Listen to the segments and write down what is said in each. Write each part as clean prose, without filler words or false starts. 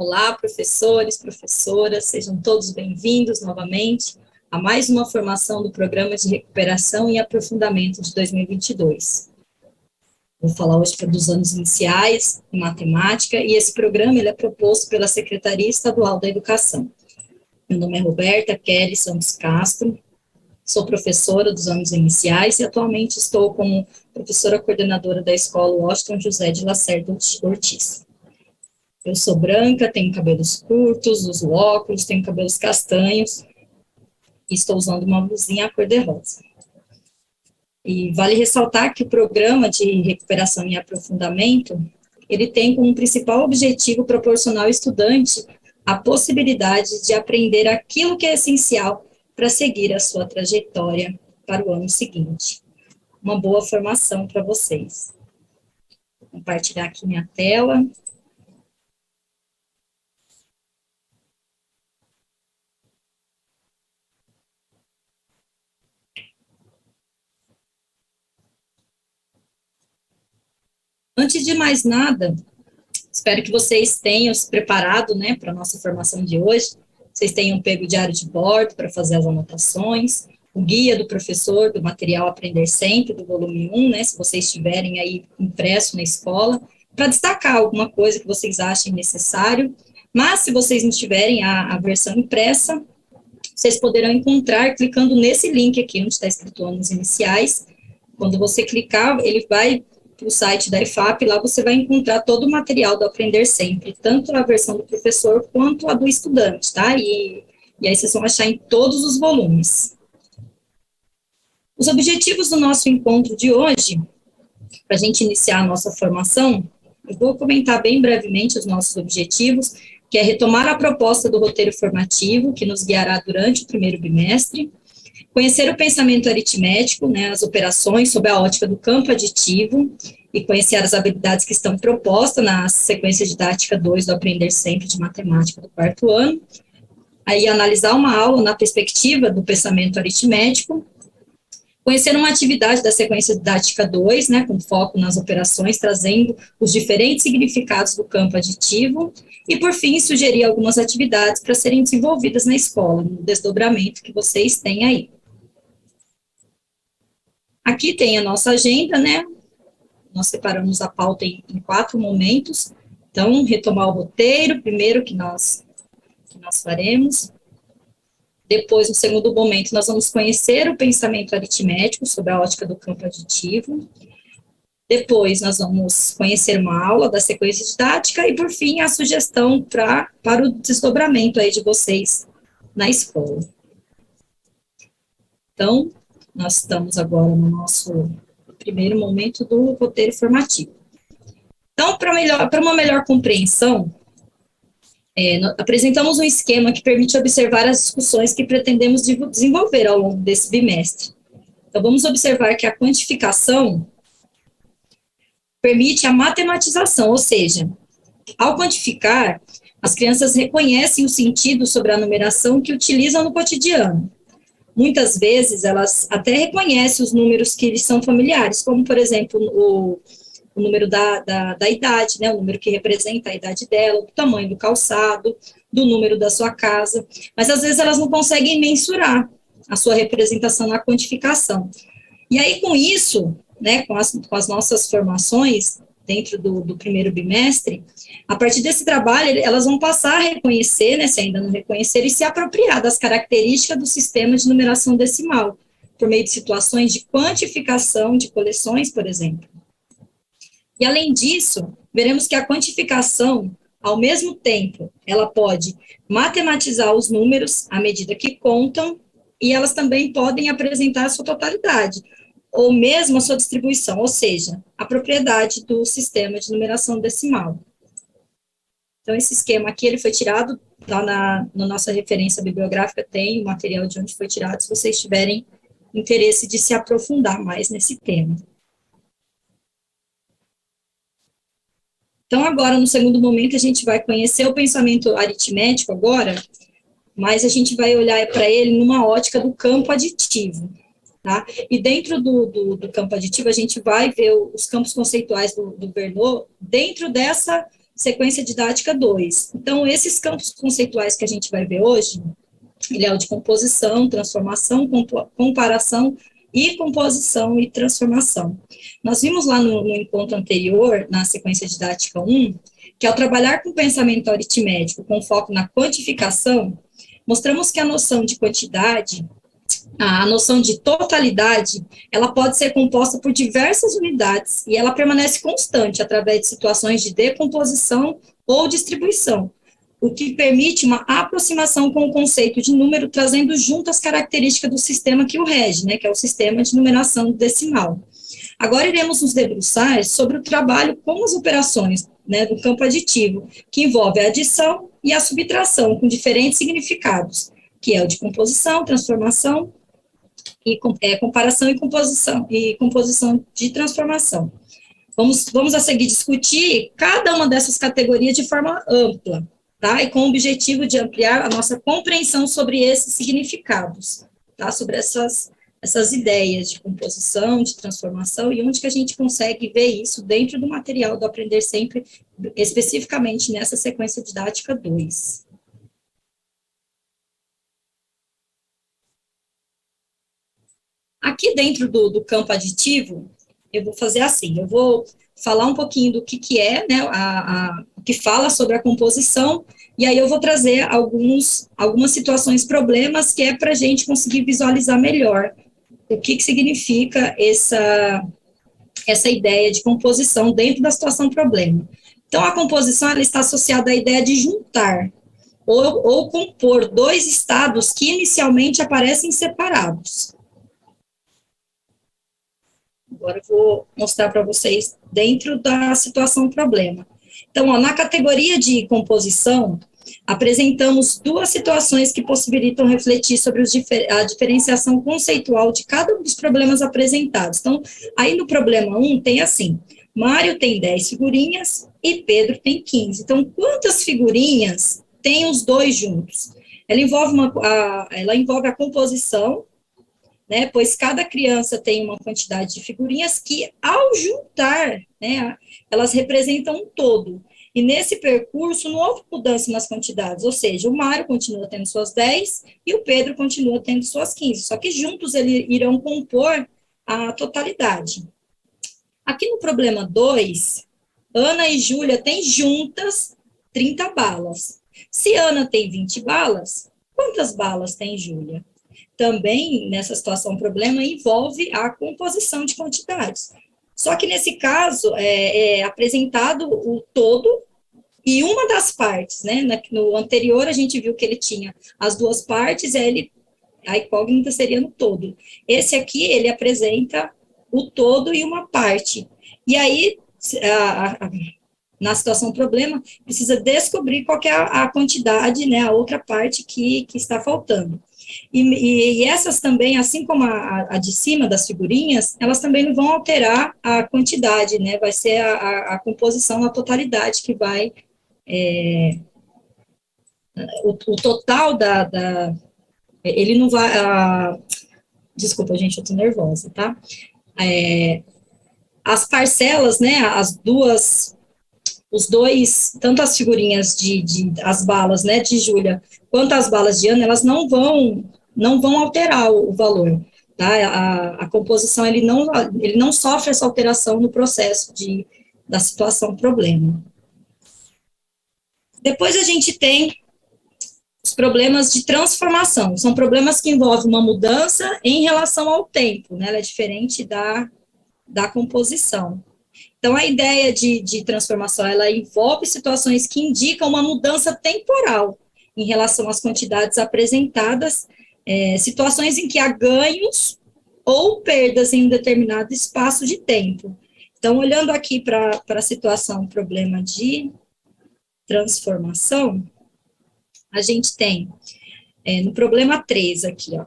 Olá, professores, professoras, sejam todos bem-vindos novamente a mais uma formação do Programa de Recuperação e Aprofundamento de 2022. Vou falar hoje dos anos iniciais em matemática, e esse programa ele é proposto pela Secretaria Estadual da Educação. Meu nome é Roberta Kelly Santos Castro, sou professora dos anos iniciais e atualmente estou como professora coordenadora da Escola Washington José de Lacerda Ortiz. Eu sou branca, tenho cabelos curtos, uso óculos, tenho cabelos castanhos e estou usando uma blusinha cor-de-rosa. E vale ressaltar que o programa de recuperação e aprofundamento, ele tem como principal objetivo proporcionar ao estudante a possibilidade de aprender aquilo que é essencial para seguir a sua trajetória para o ano seguinte. Uma boa formação para vocês. Vou compartilhar aqui minha tela. Antes de mais nada, espero que vocês tenham se preparado, né, para a nossa formação de hoje. Vocês tenham pego o diário de bordo para fazer as anotações, o guia do professor do material Aprender Sempre, do volume 1, né, se vocês tiverem aí impresso na escola, para destacar alguma coisa que vocês achem necessário. Mas, se vocês não tiverem a versão impressa, vocês poderão encontrar clicando nesse link aqui, onde está escrito anos iniciais. Quando você clicar, ele vai para o site da IFAP, lá você vai encontrar todo o material do Aprender Sempre, tanto a versão do professor quanto a do estudante, tá? E aí vocês vão achar em todos os volumes. Os objetivos do nosso encontro de hoje, para a gente iniciar a nossa formação, eu vou comentar bem brevemente os nossos objetivos, que é retomar a proposta do roteiro formativo, que nos guiará durante o primeiro bimestre, conhecer o pensamento aritmético, né, as operações sob a ótica do campo aditivo, e conhecer as habilidades que estão propostas na sequência didática 2 do Aprender Sempre de Matemática do quarto ano. Aí, analisar uma aula na perspectiva do pensamento aritmético, conhecer uma atividade da sequência didática 2, né, com foco nas operações, trazendo os diferentes significados do campo aditivo, e, por fim, sugerir algumas atividades para serem desenvolvidas na escola, no desdobramento que vocês têm aí. Aqui tem a nossa agenda, né? Nós separamos a pauta em 4 momentos. Então, retomar o roteiro, primeiro que nós faremos. Depois, no segundo momento, nós vamos conhecer o pensamento aritmético sobre a ótica do campo aditivo. Depois, nós vamos conhecer uma aula da sequência didática e, por fim, a sugestão para o desdobramento aí de vocês na escola. Então, nós estamos agora no nosso primeiro momento do roteiro formativo. Então, para uma melhor compreensão, apresentamos um esquema que permite observar as discussões que pretendemos desenvolver ao longo desse bimestre. Então, vamos observar que a quantificação permite a matematização, ou seja, ao quantificar, as crianças reconhecem o sentido sobre a numeração que utilizam no cotidiano. Muitas vezes, elas até reconhecem os números que lhes são familiares, como, por exemplo, o número da idade, né, o número que representa a idade dela, do tamanho do calçado, do número da sua casa, mas às vezes elas não conseguem mensurar a sua representação na quantificação. E aí, com isso, né, com as nossas formações dentro do primeiro bimestre, a partir desse trabalho, elas vão passar a reconhecer, né, se ainda não reconhecerem, e se apropriar das características do sistema de numeração decimal, por meio de situações de quantificação de coleções, por exemplo. E, além disso, veremos que a quantificação, ao mesmo tempo, ela pode matematizar os números à medida que contam, e elas também podem apresentar a sua totalidade, ou mesmo a sua distribuição, ou seja, a propriedade do sistema de numeração decimal. Então, esse esquema aqui, ele foi tirado lá na nossa referência bibliográfica, tem o material de onde foi tirado, se vocês tiverem interesse de se aprofundar mais nesse tema. Então, agora, no segundo momento, a gente vai conhecer o pensamento aritmético agora, mas a gente vai olhar para ele numa ótica do campo aditivo, tá? E dentro do campo aditivo, a gente vai ver os campos conceituais do Verneau dentro dessa sequência didática 2. Então, esses campos conceituais que a gente vai ver hoje, ele é o de composição, transformação, comparação e composição e transformação. Nós vimos lá no encontro anterior, na sequência didática 1, que ao trabalhar com pensamento aritmético com foco na quantificação, mostramos que a noção de quantidade, a noção de totalidade, ela pode ser composta por diversas unidades e ela permanece constante através de situações de decomposição ou distribuição, o que permite uma aproximação com o conceito de número, trazendo junto as características do sistema que o rege, né, que é o sistema de numeração decimal. Agora iremos nos debruçar sobre o trabalho com as operações, né, do campo aditivo, que envolve a adição e a subtração, com diferentes significados, que é o de composição, transformação, e comparação e composição de transformação. Vamos a seguir discutir cada uma dessas categorias de forma ampla, tá? E com o objetivo de ampliar a nossa compreensão sobre esses significados, tá? Sobre essas ideias de composição, de transformação, e onde que a gente consegue ver isso dentro do material do Aprender Sempre, especificamente nessa sequência didática 2. Aqui dentro do campo aditivo, eu vou fazer assim, eu vou falar um pouquinho do que é, né, o que fala sobre a composição, e aí eu vou trazer algumas situações, problemas, que é para a gente conseguir visualizar melhor o que significa essa ideia de composição dentro da situação problema. Então, a composição, ela está associada à ideia de juntar ou compor dois estados que inicialmente aparecem separados. Agora eu vou mostrar para vocês dentro da situação problema. Então, ó, na categoria de composição, apresentamos duas situações que possibilitam refletir sobre a diferenciação conceitual de cada um dos problemas apresentados. Então, aí no problema 1 tem assim, Mário tem 10 figurinhas e Pedro tem 15. Então, quantas figurinhas tem os dois juntos? Ela envolve a composição, né, pois cada criança tem uma quantidade de figurinhas que, ao juntar, né, elas representam um todo. E nesse percurso não houve mudança nas quantidades, ou seja, o Mário continua tendo suas 10 e o Pedro continua tendo suas 15, só que juntos eles irão compor a totalidade. Aqui no problema 2, Ana e Júlia têm juntas 30 balas. Se Ana tem 20 balas, quantas balas tem Júlia? Também, nessa situação, problema envolve a composição de quantidades. Só que, nesse caso, é apresentado o todo e uma das partes, né? No anterior, a gente viu que ele tinha as duas partes, a incógnita seria no todo. Esse aqui, ele apresenta o todo e uma parte. E aí, na situação problema, precisa descobrir qual que é a quantidade, né? A outra parte que está faltando. E essas também, assim como a de cima das figurinhas, elas também não vão alterar a quantidade, né? Vai ser a composição, a totalidade que vai... o total ele não vai... desculpa, gente, eu tô nervosa, tá? As parcelas, né? Os dois, tanto as figurinhas as balas, né, de Júlia, quanto as balas de Ana, elas não vão alterar o valor, tá? A composição, ele não sofre essa alteração no processo da situação problema. Depois a gente tem os problemas de transformação, são problemas que envolvem uma mudança em relação ao tempo, né, ela é diferente da composição. Então, a ideia de transformação, ela envolve situações que indicam uma mudança temporal em relação às quantidades apresentadas, situações em que há ganhos ou perdas em um determinado espaço de tempo. Então, olhando aqui para a situação, problema de transformação, a gente tem, no problema 3 aqui, ó,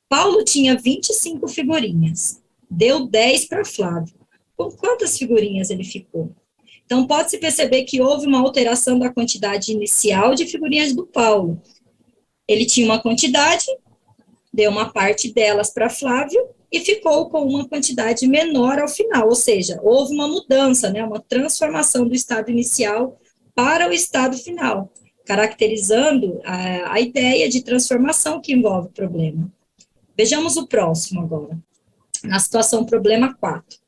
Paulo tinha 25 figurinhas, deu 10 para Flávio. Com quantas figurinhas ele ficou? Então, pode-se perceber que houve uma alteração da quantidade inicial de figurinhas do Paulo. Ele tinha uma quantidade, deu uma parte delas para Flávio, e ficou com uma quantidade menor ao final, ou seja, houve uma mudança, né, uma transformação do estado inicial para o estado final, caracterizando a ideia de transformação que envolve o problema. Vejamos o próximo agora, na situação problema 4.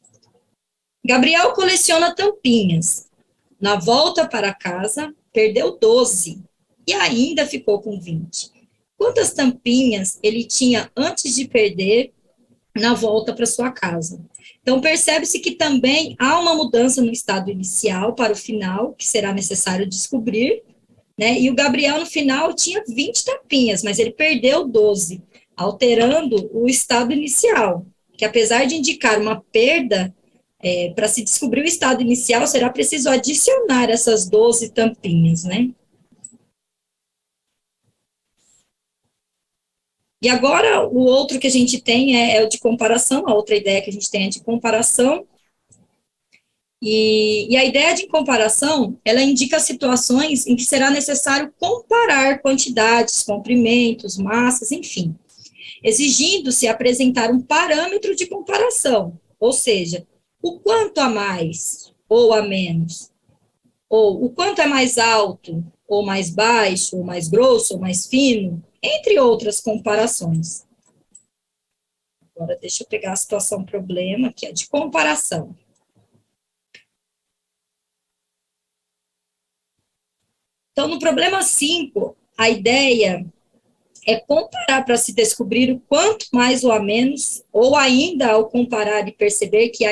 Gabriel coleciona tampinhas. Na volta para casa, perdeu 12 e ainda ficou com 20. Quantas tampinhas ele tinha antes de perder na volta para sua casa? Então, percebe-se que também há uma mudança no estado inicial para o final, que será necessário descobrir, né? E o Gabriel, no final, tinha 20 tampinhas, mas ele perdeu 12, alterando o estado inicial, que apesar de indicar uma perda, para se descobrir o estado inicial, será preciso adicionar essas 12 tampinhas, né? E agora, o outro que a gente tem é o de comparação, a outra ideia que a gente tem é de comparação. E a ideia de comparação, ela indica situações em que será necessário comparar quantidades, comprimentos, massas, enfim, exigindo-se apresentar um parâmetro de comparação, ou seja, o quanto a mais ou a menos, ou o quanto é mais alto ou mais baixo, ou mais grosso ou mais fino, entre outras comparações. Agora, deixa eu pegar a situação problema, que é de comparação. Então, no problema 5, a ideia é comparar para se descobrir o quanto mais ou a menos, ou ainda ao comparar e perceber que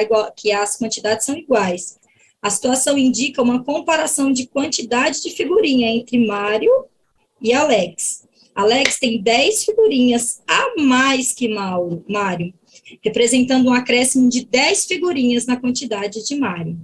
as quantidades são iguais. A situação indica uma comparação de quantidade de figurinha entre Mário e Alex. Alex tem 10 figurinhas a mais que Mário, representando um acréscimo de 10 figurinhas na quantidade de Mário.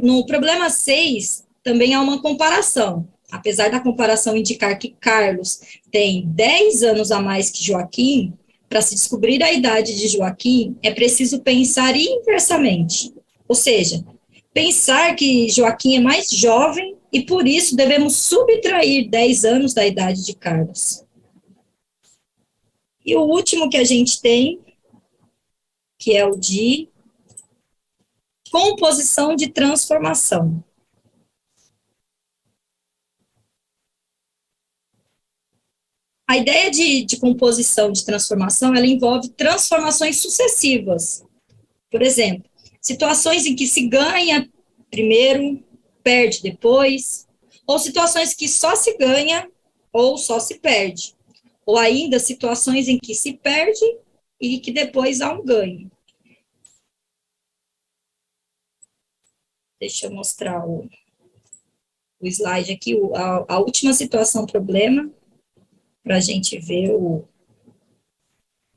No problema 6, também há uma comparação. Apesar da comparação indicar que Carlos tem 10 anos a mais que Joaquim, para se descobrir a idade de Joaquim, é preciso pensar inversamente. Ou seja, pensar que Joaquim é mais jovem e, por isso, devemos subtrair 10 anos da idade de Carlos. E o último que a gente tem, que é o de composição de transformação. A ideia de composição de transformação, ela envolve transformações sucessivas. Por exemplo, situações em que se ganha primeiro, perde depois, ou situações que só se ganha ou só se perde, ou ainda situações em que se perde e que depois há um ganho. Deixa eu mostrar o slide aqui, a última situação problema, para a gente ver o...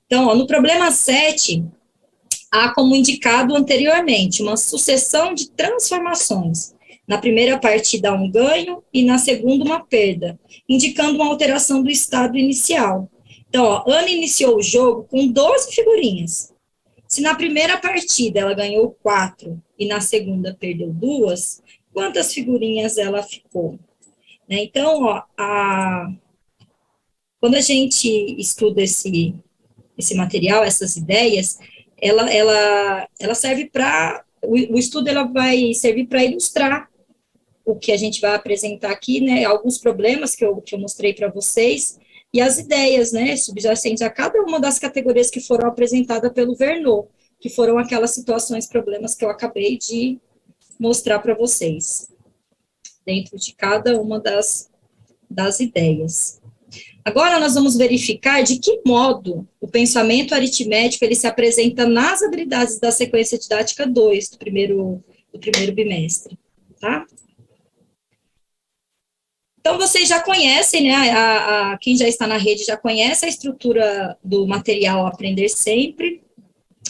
Então, no problema 7, há, como indicado anteriormente, uma sucessão de transformações. Na primeira partida há um ganho e na segunda uma perda, indicando uma alteração do estado inicial. Então, Ana iniciou o jogo com 12 figurinhas. Se na primeira partida ela ganhou 4 e na segunda perdeu 2, quantas figurinhas ela ficou? Né? Então, quando a gente estuda esse material, essas ideias, ela serve para, o estudo ela vai servir para ilustrar o que a gente vai apresentar aqui, né, alguns problemas que eu mostrei para vocês, e as ideias, né, subjacentes a cada uma das categorias que foram apresentadas pelo Verneau, que foram aquelas situações, problemas que eu acabei de mostrar para vocês, dentro de cada uma das ideias. Agora nós vamos verificar de que modo o pensamento aritmético ele se apresenta nas habilidades da sequência didática 2 do primeiro bimestre, tá? Então, vocês já conhecem, né, quem já está na rede já conhece a estrutura do material Aprender Sempre.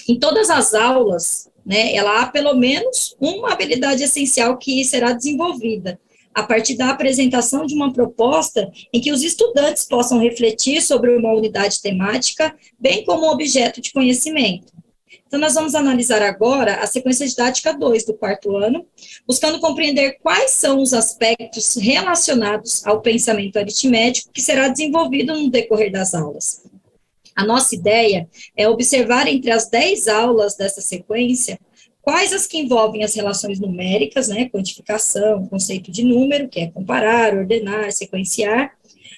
Em todas as aulas, né, ela há pelo menos uma habilidade essencial que será desenvolvida a partir da apresentação de uma proposta em que os estudantes possam refletir sobre uma unidade temática, bem como um objeto de conhecimento. Então, nós vamos analisar agora a sequência didática 2 do quarto ano, buscando compreender quais são os aspectos relacionados ao pensamento aritmético que será desenvolvido no decorrer das aulas. A nossa ideia é observar entre as 10 aulas dessa sequência quais as que envolvem as relações numéricas, né, quantificação, conceito de número, que é comparar, ordenar, sequenciar,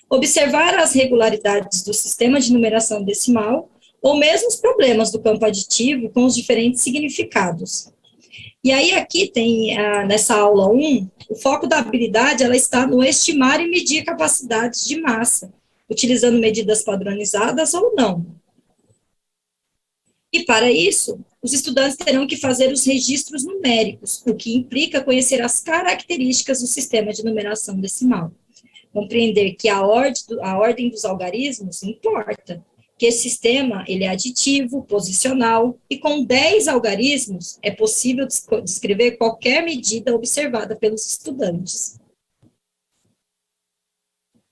observar as regularidades do sistema de numeração decimal, ou mesmo os problemas do campo aditivo com os diferentes significados. E aí aqui tem, nessa aula 1, o foco da habilidade, ela está no estimar e medir capacidades de massa, utilizando medidas padronizadas ou não. E para isso, os estudantes terão que fazer os registros numéricos, o que implica conhecer as características do sistema de numeração decimal. Compreender que a ordem dos algarismos importa, que esse sistema ele é aditivo, posicional, e com 10 algarismos é possível descrever qualquer medida observada pelos estudantes.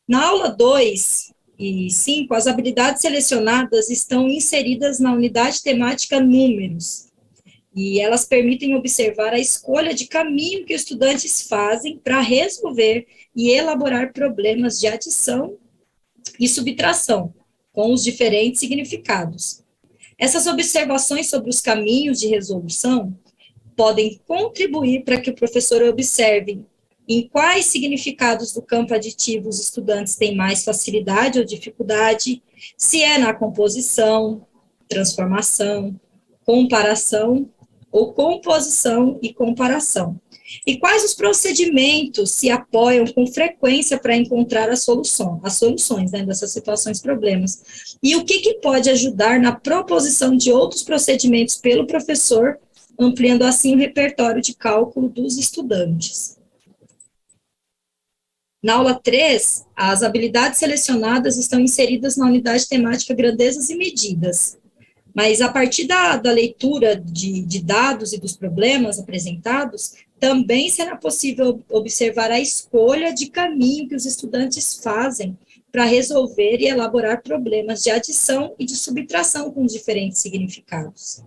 Na aula 2 e 5, as habilidades selecionadas estão inseridas na unidade temática números, e elas permitem observar a escolha de caminho que os estudantes fazem para resolver e elaborar problemas de adição e subtração, com os diferentes significados. Essas observações sobre os caminhos de resolução podem contribuir para que o professor observe em quais significados do campo aditivo os estudantes têm mais facilidade ou dificuldade, se é na composição, transformação, comparação ou composição e comparação. E quais os procedimentos se apoiam com frequência para encontrar as soluções, né, dessas situações, problemas. E o que pode ajudar na proposição de outros procedimentos pelo professor, ampliando assim o repertório de cálculo dos estudantes. Na aula 3, as habilidades selecionadas estão inseridas na unidade temática grandezas e medidas. Mas a partir da leitura de dados e dos problemas apresentados, também será possível observar a escolha de caminho que os estudantes fazem para resolver e elaborar problemas de adição e de subtração com diferentes significados.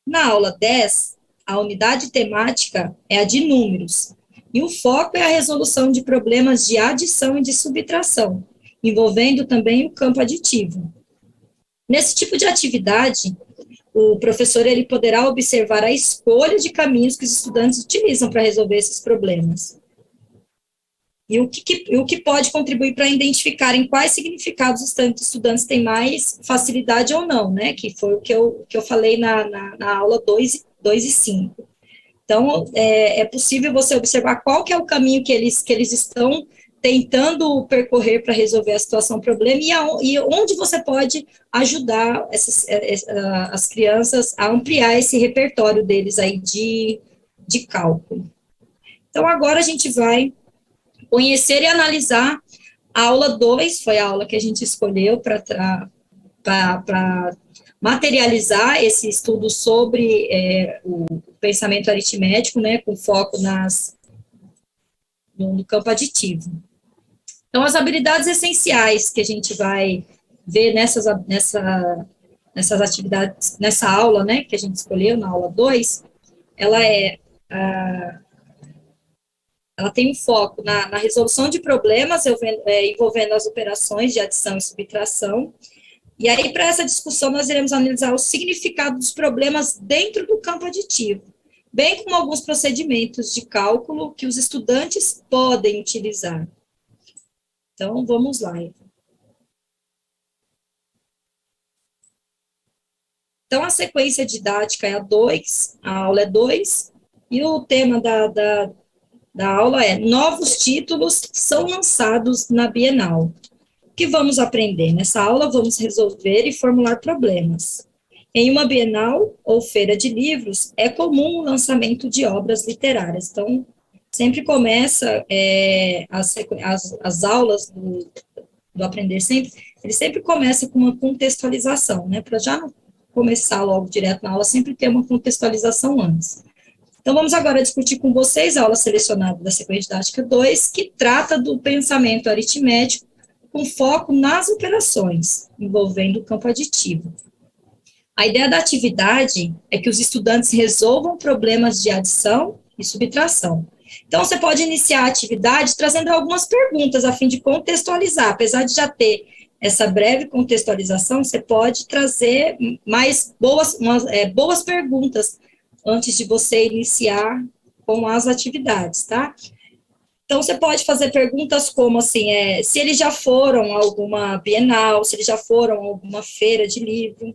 Na aula 10, a unidade temática é a de números, e o foco é a resolução de problemas de adição e de subtração, envolvendo também o campo aditivo. Nesse tipo de atividade, o professor ele poderá observar a escolha de caminhos que os estudantes utilizam para resolver esses problemas. E o que pode contribuir para identificar em quais significados os estudantes têm mais facilidade ou não, né? Que foi o que eu falei na aula 2 e 5. Então, é possível você observar qual que é o caminho que eles estão tentando percorrer para resolver a situação, problema, e onde você pode ajudar as crianças a ampliar esse repertório deles aí de cálculo. Então, agora a gente vai conhecer e analisar a aula 2, foi a aula que a gente escolheu para materializar esse estudo sobre o pensamento aritmético, né, com foco no campo aditivo. Então, as habilidades essenciais que a gente vai ver nessas atividades, nessa aula, né, que a gente escolheu, na aula 2, ela tem um foco na resolução de problemas envolvendo as operações de adição e subtração. E aí, para essa discussão, nós iremos analisar o significado dos problemas dentro do campo aditivo, bem como alguns procedimentos de cálculo que os estudantes podem utilizar. Então, vamos lá. Então, a sequência didática é a 2, a aula é 2, e o tema da aula é novos títulos são lançados na Bienal. O que vamos aprender? Nessa aula, vamos resolver e formular problemas. Em uma Bienal ou feira de livros, é comum o lançamento de obras literárias. Então, sempre começa as aulas do Aprender Sempre, ele sempre começa com uma contextualização, né? Para já não começar logo direto na aula, sempre ter uma contextualização antes. Então, vamos agora discutir com vocês a aula selecionada da sequência didática 2, que trata do pensamento aritmético com foco nas operações, envolvendo o campo aditivo. A ideia da atividade é que os estudantes resolvam problemas de adição e subtração. Então, você pode iniciar a atividade trazendo algumas perguntas, a fim de contextualizar. Apesar de já ter essa breve contextualização, você pode trazer mais boas perguntas antes de você iniciar com as atividades, tá? Então, você pode fazer perguntas como, assim, se eles já foram a alguma Bienal, se eles já foram a alguma feira de livro.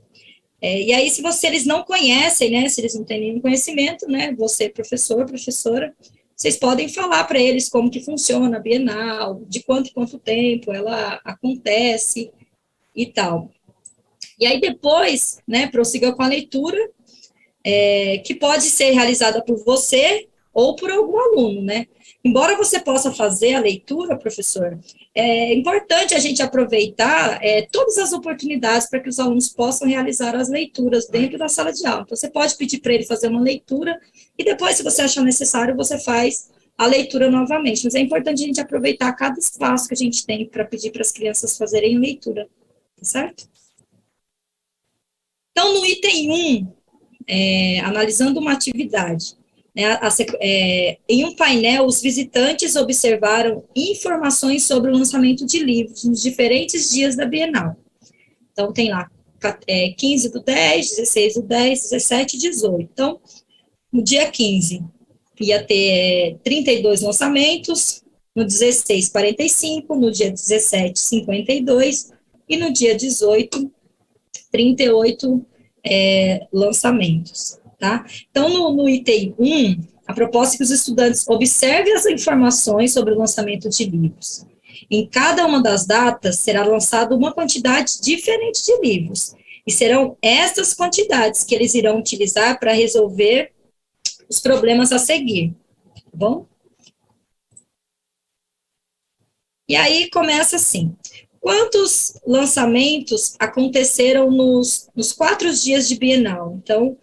E aí, se eles não conhecem, né, se eles não têm nenhum conhecimento, né, você, professor, professora, vocês podem falar para eles como que funciona a Bienal, de quanto em quanto tempo ela acontece e tal. E aí, depois, né, prossiga com a leitura, que pode ser realizada por você ou por algum aluno, né? Embora você possa fazer a leitura, professor, é importante a gente aproveitar todas as oportunidades para que os alunos possam realizar as leituras dentro da sala de aula. Então, você pode pedir para ele fazer uma leitura e depois, se você achar necessário, você faz a leitura novamente. Mas é importante a gente aproveitar cada espaço que a gente tem para pedir para as crianças fazerem leitura, tá certo? Então, no item 1, analisando uma atividade, né, em um painel, os visitantes observaram informações sobre o lançamento de livros nos diferentes dias da Bienal. Então, tem lá 15 do 10, 16 do 10, 17 e 18. Então, no dia 15, ia ter 32 lançamentos, no 16, 45, no dia 17, 52, e no dia 18, 38 lançamentos, tá? Então, no item 1, a proposta é que os estudantes observem as informações sobre o lançamento de livros. Em cada uma das datas, será lançada uma quantidade diferente de livros, e serão estas quantidades que eles irão utilizar para resolver os problemas a seguir, tá bom? E aí começa assim: quantos lançamentos aconteceram nos 4 dias de Bienal? Então,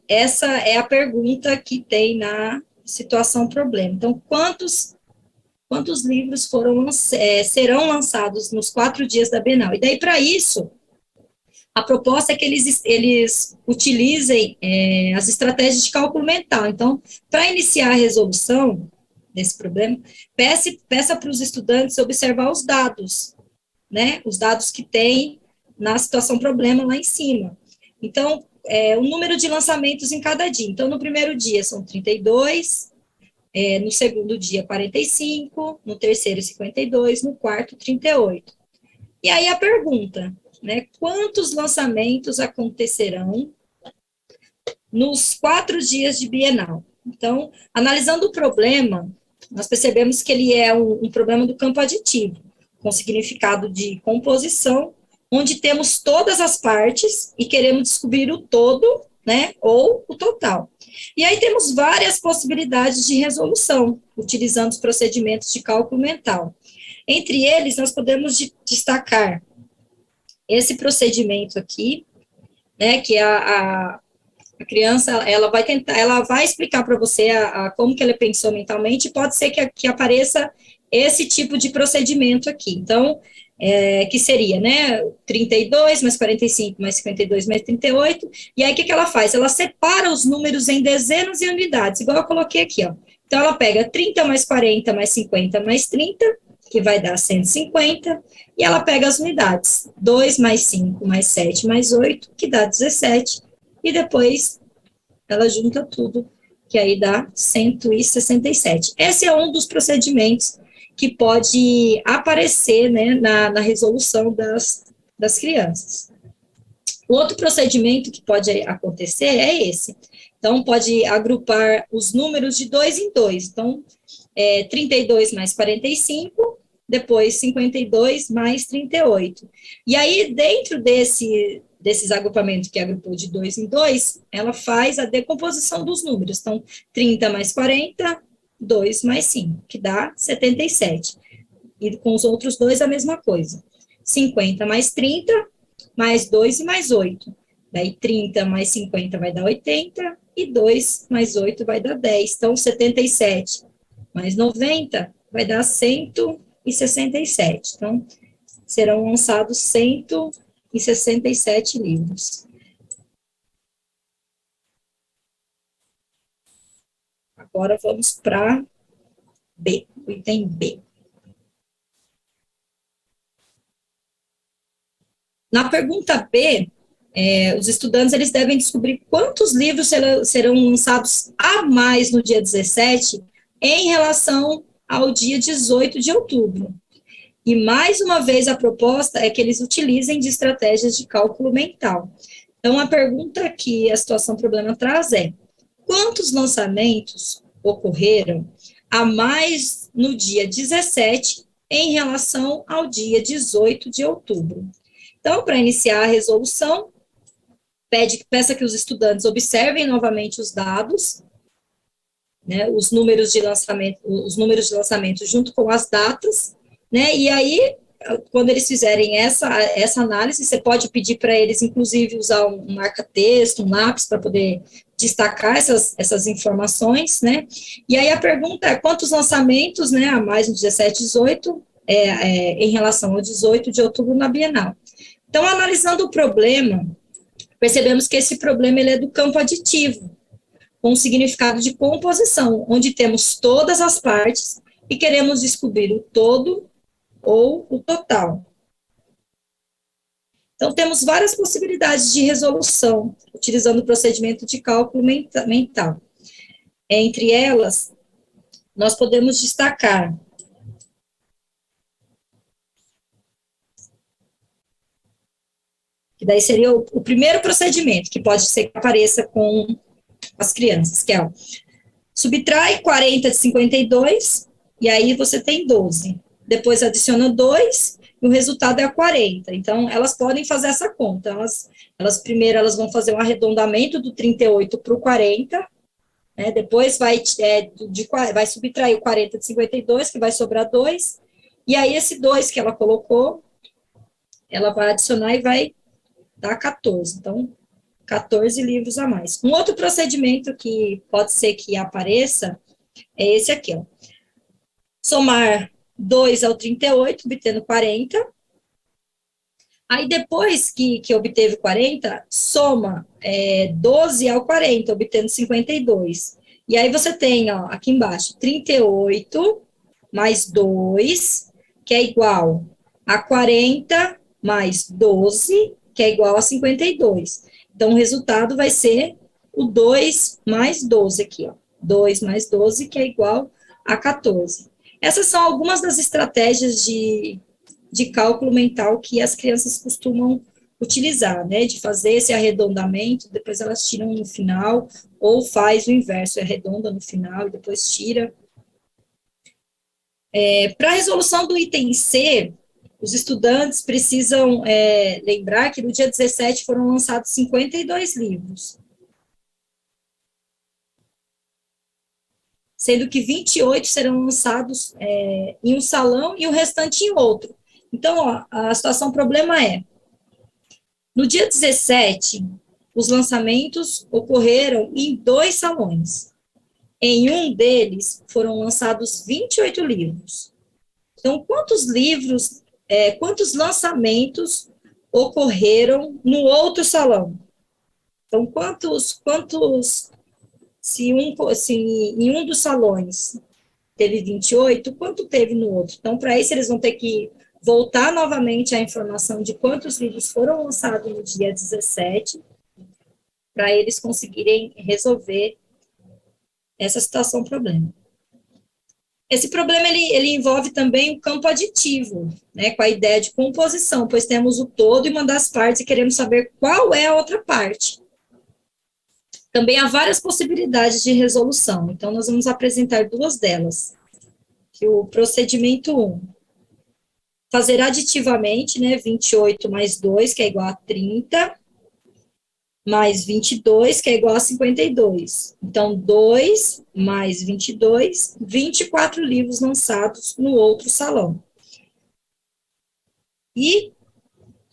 essa é a pergunta que tem na situação problema. Então, quantos livros serão lançados nos 4 dias da Bienal? E daí, para isso, a proposta é que eles utilizem as estratégias de cálculo mental. Então, para iniciar a resolução desse problema, peça para os estudantes observar os dados, né? Os dados que tem na situação problema lá em cima. Então, o número de lançamentos em cada dia. Então, no primeiro dia são 32, no segundo dia 45, no terceiro 52, no quarto 38. E aí a pergunta, né? Quantos lançamentos acontecerão nos 4 dias de Bienal? Então, analisando o problema, nós percebemos que ele é um problema do campo aditivo, com significado de composição, onde temos todas as partes e queremos descobrir o todo, né, ou o total. E aí temos várias possibilidades de resolução, utilizando os procedimentos de cálculo mental. Entre eles, nós podemos destacar esse procedimento aqui, né, que a criança, ela vai explicar para você como que ela pensou mentalmente, pode ser que apareça esse tipo de procedimento aqui. Então, que seria, né, 32 mais 45 mais 52 mais 38, e aí o que ela faz? Ela separa os números em dezenas e unidades, igual eu coloquei aqui, ó. Então, ela pega 30 mais 40 mais 50 mais 30, que vai dar 150, e ela pega as unidades, 2 mais 5 mais 7 mais 8, que dá 17, e depois ela junta tudo, que aí dá 167. Esse é um dos procedimentos que pode aparecer, né, na resolução das crianças. O outro procedimento que pode acontecer é esse. Então, pode agrupar os números de 2 em 2. Então, 32 mais 45, depois 52 mais 38. E aí, dentro desses agrupamentos que agrupou de 2 em 2, ela faz a decomposição dos números. Então, 30 mais 40, 2 mais 5, que dá 77. E com os outros dois, a mesma coisa. 50 mais 30, mais 2 e mais 8. Daí, 30 mais 50 vai dar 80, e 2 mais 8 vai dar 10. Então, 77 mais 90 vai dar 167. Então, serão lançados 167 livros. Agora vamos para B, o item B. Na pergunta B, os estudantes eles devem descobrir quantos livros serão lançados a mais no dia 17 em relação ao dia 18 de outubro. E, mais uma vez, a proposta é que eles utilizem de estratégias de cálculo mental. Então, a pergunta que a situação problema traz é: quantos lançamentos ocorreram a mais no dia 17 em relação ao dia 18 de outubro? Então, para iniciar a resolução, peça que os estudantes observem novamente os dados, né, os números de lançamento junto com as datas, né, e aí, quando eles fizerem essa análise, você pode pedir para eles, inclusive, usar um marca-texto, um lápis, para poder destacar essas informações, né, e aí a pergunta é, quantos lançamentos, né, a mais no 17 e 18, em relação ao 18 de outubro na Bienal. Então, analisando o problema, percebemos que esse problema ele é do campo aditivo, com significado de composição, onde temos todas as partes e queremos descobrir o todo ou o total. Então, temos várias possibilidades de resolução, utilizando o procedimento de cálculo mental. Entre elas, nós podemos destacar que daí seria o primeiro procedimento, que pode ser que apareça com as crianças, que é o subtrai 40 de 52, e aí você tem 12. Depois adiciona 2, e o resultado é 40. Então, elas podem fazer essa conta. Primeiro, elas vão fazer um arredondamento do 38 para o 40, né? Depois vai subtrair o 40 de 52, que vai sobrar 2, e aí esse 2 que ela colocou, ela vai adicionar e vai dar 14. Então, 14 livros a mais. Um outro procedimento que pode ser que apareça é esse aqui, ó. Somar 2 ao 38, obtendo 40. Aí, depois que obteve 40, soma 12 ao 40, obtendo 52. E aí você tem, ó, aqui embaixo, 38 mais 2, que é igual a 40 mais 12, que é igual a 52. Então, o resultado vai ser o 2 mais 12 aqui, ó. 2 mais 12, que é igual a 14. Essas são algumas das estratégias de cálculo mental que as crianças costumam utilizar, né? De fazer esse arredondamento, depois elas tiram no final, ou faz o inverso, arredonda no final e depois tira. Para a resolução do item C, os estudantes precisam lembrar que no dia 17 foram lançados 52 livros, sendo que 28 serão lançados em um salão e o restante em outro. Então, ó, a situação problema é, no dia 17, os lançamentos ocorreram em 2 salões. Em um deles, foram lançados 28 livros. Então, quantos lançamentos ocorreram no outro salão? Então, se em um dos salões teve 28, quanto teve no outro? Então, para isso, eles vão ter que voltar novamente à informação de quantos livros foram lançados no dia 17, para eles conseguirem resolver essa situação problema. Esse problema, ele envolve também o campo aditivo, né, com a ideia de composição, pois temos o todo e uma das partes e queremos saber qual é a outra parte. Também há várias possibilidades de resolução, então nós vamos apresentar 2 delas. Que o procedimento 1, fazer aditivamente, né, 28 mais 2, que é igual a 30, mais 22, que é igual a 52. Então, 2 mais 22, 24 livros lançados no outro salão. E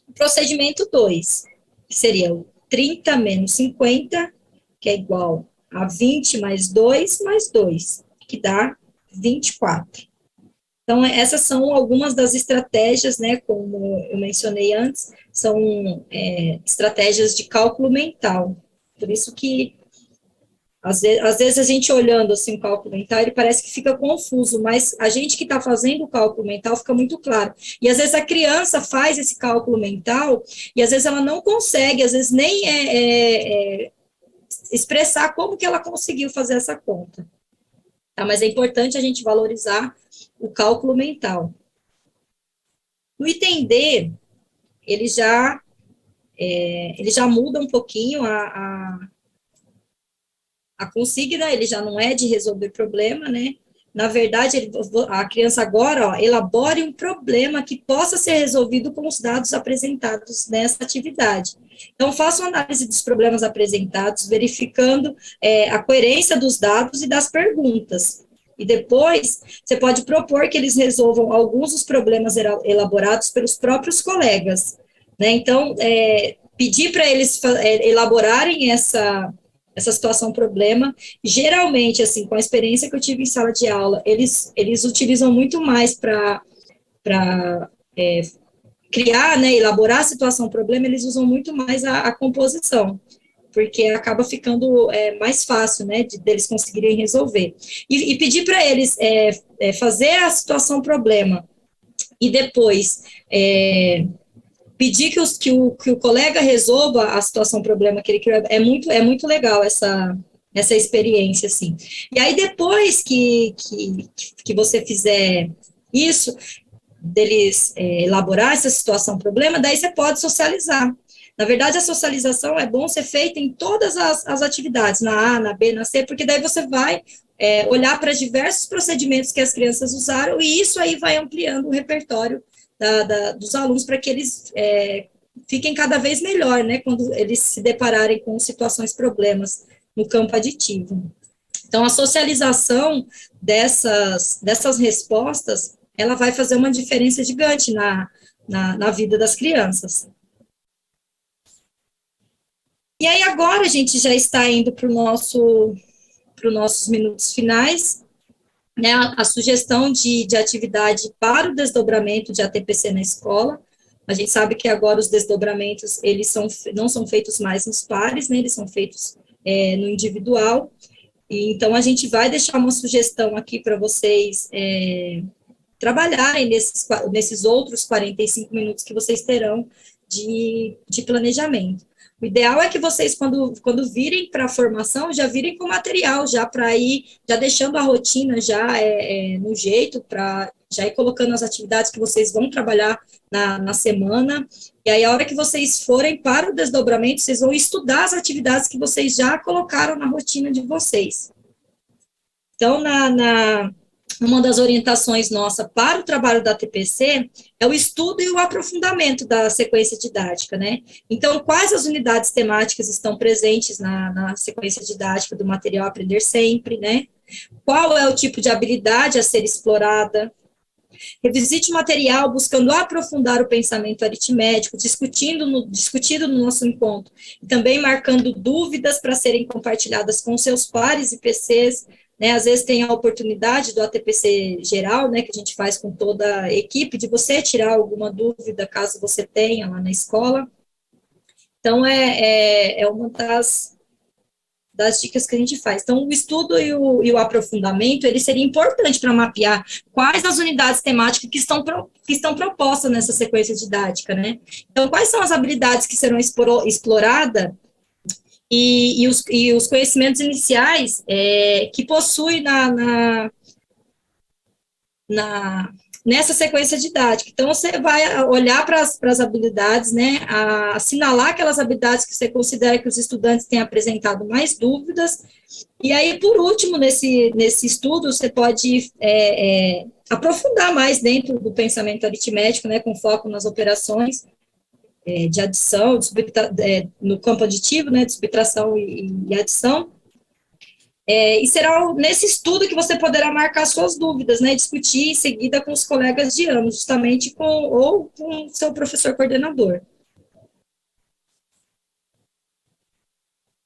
o procedimento 2, que seria o 30 menos 50, que é igual a 20 mais 2, que dá 24. Então, essas são algumas das estratégias, né, como eu mencionei antes, são estratégias de cálculo mental. Por isso que Às vezes a gente olhando assim o cálculo mental, ele parece que fica confuso, mas a gente que está fazendo o cálculo mental fica muito claro. E às vezes a criança faz esse cálculo mental e às vezes ela não consegue, às vezes nem expressar como que ela conseguiu fazer essa conta. Tá? Mas é importante a gente valorizar o cálculo mental. No item D, ele já, ele já muda um pouquinho a consigna, ele já não é de resolver problema, né? Na verdade, a criança agora, ó, elabore um problema que possa ser resolvido com os dados apresentados nessa atividade. Então, faça uma análise dos problemas apresentados, verificando a coerência dos dados e das perguntas. E depois, você pode propor que eles resolvam alguns dos problemas elaborados pelos próprios colegas. Né? Então, pedir para eles elaborarem essa situação problema, geralmente, assim, com a experiência que eu tive em sala de aula, eles utilizam muito mais para criar, né, elaborar a situação problema, eles usam muito mais a composição, porque acaba ficando mais fácil, né, deles conseguirem resolver. E pedir para eles fazer a situação problema e depois pedir que o colega resolva a situação problema que ele criou, é muito legal essa experiência, assim. E aí, depois que você fizer isso, deles elaborar essa situação problema, daí você pode socializar. Na verdade, a socialização é bom ser feita em todas as atividades, na A, na B, na C, porque daí você vai olhar para diversos procedimentos que as crianças usaram, e isso aí vai ampliando o repertório dos alunos para que eles fiquem cada vez melhor, né, quando eles se depararem com situações, problemas no campo aditivo. Então, a socialização dessas respostas, ela vai fazer uma diferença gigante na vida das crianças. E aí, agora, a gente já está indo para os nossos minutos finais, né, a sugestão de atividade para o desdobramento de ATPC na escola. A gente sabe que agora os desdobramentos, eles não são feitos mais nos pares, né, eles são feitos no individual. E, então, a gente vai deixar uma sugestão aqui para vocês trabalharem nesses outros 45 minutos que vocês terão de planejamento. O ideal é que vocês, quando virem para a formação, já virem com material, já para ir, já deixando a rotina já no jeito, para já ir colocando as atividades que vocês vão trabalhar na semana, e aí a hora que vocês forem para o desdobramento, vocês vão estudar as atividades que vocês já colocaram na rotina de vocês. Então, uma das orientações nossa para o trabalho da TPC é o estudo e o aprofundamento da sequência didática, né? Então, quais as unidades temáticas estão presentes na sequência didática do material Aprender Sempre, né? Qual é o tipo de habilidade a ser explorada? Revisite o material buscando aprofundar o pensamento aritmético, discutindo no nosso encontro, e também marcando dúvidas para serem compartilhadas com seus pares e PCs, né, às vezes tem a oportunidade do ATPC geral, né, que a gente faz com toda a equipe, de você tirar alguma dúvida, caso você tenha lá na escola. Então, é uma das dicas que a gente faz. Então, o estudo e o aprofundamento, ele seria importante para mapear quais as unidades temáticas que estão propostas nessa sequência didática, né? Então, quais são as habilidades que serão exploradas e os conhecimentos iniciais que possui nessa sequência didática. Então, você vai olhar para as habilidades, né, assinalar aquelas habilidades que você considera que os estudantes têm apresentado mais dúvidas, e aí, por último, nesse estudo, você pode aprofundar mais dentro do pensamento aritmético, né, com foco nas operações de adição, no campo aditivo, né, de subtração e adição. E será nesse estudo que você poderá marcar suas dúvidas, né, discutir em seguida com os colegas de ano, justamente com o seu professor coordenador.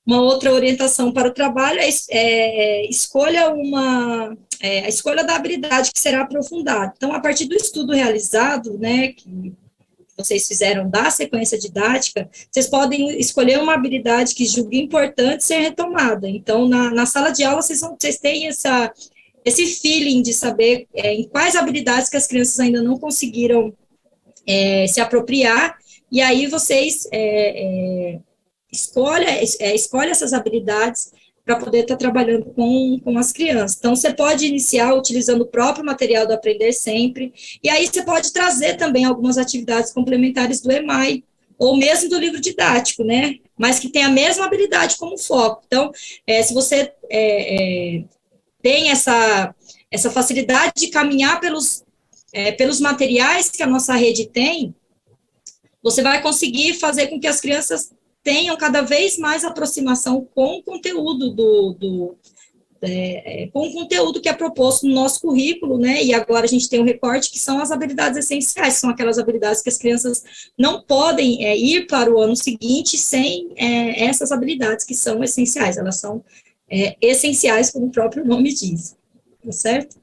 Uma outra orientação para o trabalho é escolha a escolha da habilidade que será aprofundada. Então, a partir do estudo realizado, né, que vocês fizeram da sequência didática, vocês podem escolher uma habilidade que julguem importante ser retomada. Então, na sala de aula, vocês têm esse feeling de saber em quais habilidades que as crianças ainda não conseguiram se apropriar, e aí vocês escolhe essas habilidades para poder estar trabalhando com as crianças. Então, você pode iniciar utilizando o próprio material do Aprender Sempre, e aí você pode trazer também algumas atividades complementares do EMAI, ou mesmo do livro didático, né? Mas que tem a mesma habilidade como foco. Então, se você tem essa facilidade de caminhar pelos materiais que a nossa rede tem, você vai conseguir fazer com que as crianças tenham cada vez mais aproximação com o conteúdo com o conteúdo que é proposto no nosso currículo, né, e agora a gente tem um recorte que são as habilidades essenciais, são aquelas habilidades que as crianças não podem ir para o ano seguinte sem essas habilidades que são essenciais, elas são essenciais, como o próprio nome diz, tá certo?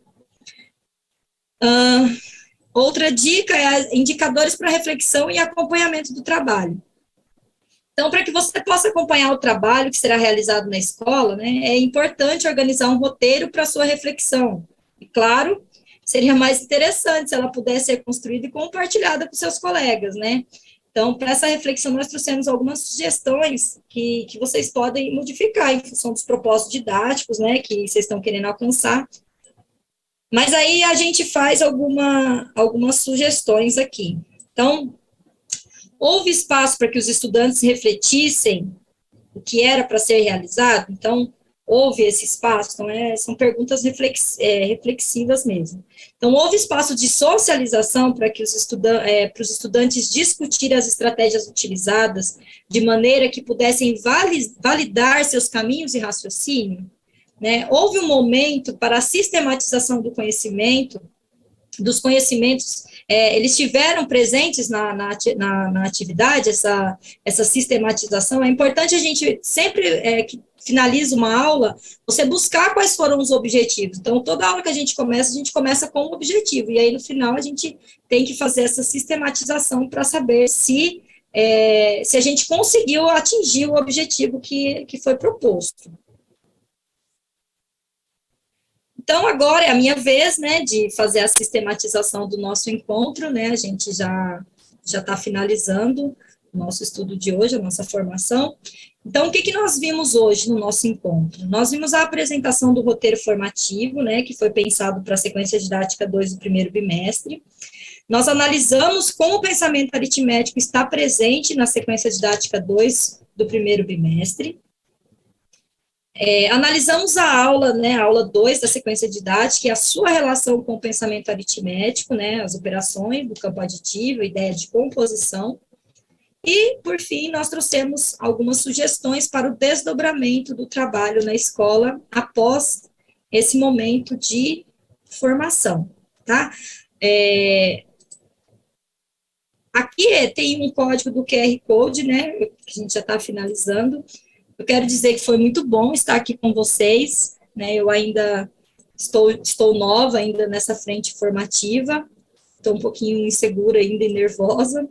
Outra dica é indicadores para reflexão e acompanhamento do trabalho. Então, para que você possa acompanhar o trabalho que será realizado na escola, né, é importante organizar um roteiro para a sua reflexão. E, claro, seria mais interessante se ela pudesse ser construída e compartilhada com seus colegas, né? Então, para essa reflexão, nós trouxemos algumas sugestões que vocês podem modificar em função dos propósitos didáticos, né, que vocês estão querendo alcançar. Mas aí a gente faz algumas sugestões aqui. Então, houve espaço para que os estudantes refletissem o que era para ser realizado? Então, houve esse espaço? Então, são perguntas reflexivas mesmo. Então, houve espaço de socialização para que para os estudantes discutirem as estratégias utilizadas de maneira que pudessem validar seus caminhos e raciocínio? Né? Houve um momento para a sistematização dos conhecimentos, eles estiveram presentes na atividade, essa sistematização. É importante a gente, sempre que finaliza uma aula, você buscar quais foram os objetivos. Então, toda aula que a gente começa com um objetivo, e aí no final a gente tem que fazer essa sistematização para saber se a gente conseguiu atingir o objetivo que foi proposto. Então, agora é a minha vez, né, de fazer a sistematização do nosso encontro, né, a gente já está finalizando o nosso estudo de hoje, a nossa formação. Então, o que nós vimos hoje no nosso encontro? Nós vimos a apresentação do roteiro formativo, né, que foi pensado para a sequência didática 2 do primeiro bimestre. Nós analisamos como o pensamento aritmético está presente na sequência didática 2 do primeiro bimestre. Analisamos a aula, né, a aula 2 da sequência didática e a sua relação com o pensamento aritmético, né, as operações do campo aditivo, ideia de composição. E, por fim, nós trouxemos algumas sugestões para o desdobramento do trabalho na escola após esse momento de formação, tá? Aqui tem um código do QR Code, né, que a gente já está finalizando. Eu quero dizer que foi muito bom estar aqui com vocês, né, eu ainda estou nova ainda nessa frente formativa, estou um pouquinho insegura ainda e nervosa,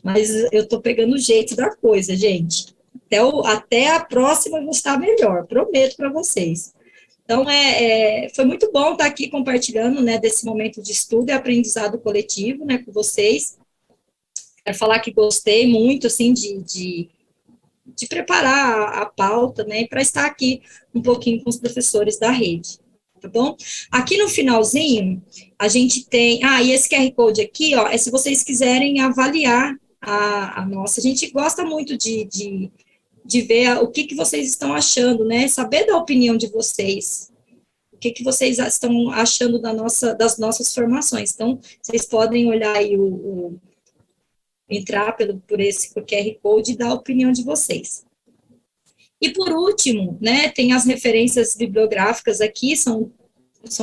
mas eu estou pegando o jeito da coisa, gente. Até a próxima eu vou estar melhor, prometo para vocês. Então, foi muito bom estar aqui compartilhando, né, desse momento de estudo e aprendizado coletivo, né, com vocês. Quero falar que gostei muito, assim, de preparar a pauta, né, para estar aqui um pouquinho com os professores da rede, tá bom? Aqui no finalzinho, a gente tem, e esse QR Code aqui, ó, é se vocês quiserem avaliar a nossa, a gente gosta muito de ver o que vocês estão achando, né, saber da opinião de vocês, o que vocês estão achando das nossas formações, então, vocês podem olhar aí entrar por esse QR Code e dar a opinião de vocês. E por último, né, tem as referências bibliográficas aqui, são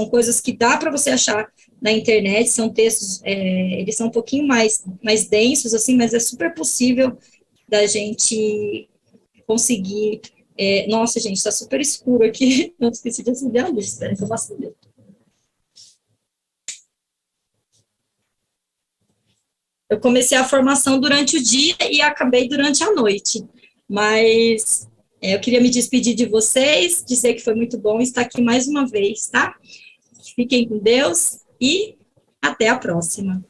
coisas que dá para você achar na internet, são textos, eles são um pouquinho mais densos, assim, mas é super possível da gente conseguir, nossa, gente, está super escuro aqui, não esqueci de acender a luz, espera que eu vou acender. Eu comecei a formação durante o dia e acabei durante a noite. Mas eu queria me despedir de vocês, dizer que foi muito bom estar aqui mais uma vez, tá? Fiquem com Deus e até a próxima.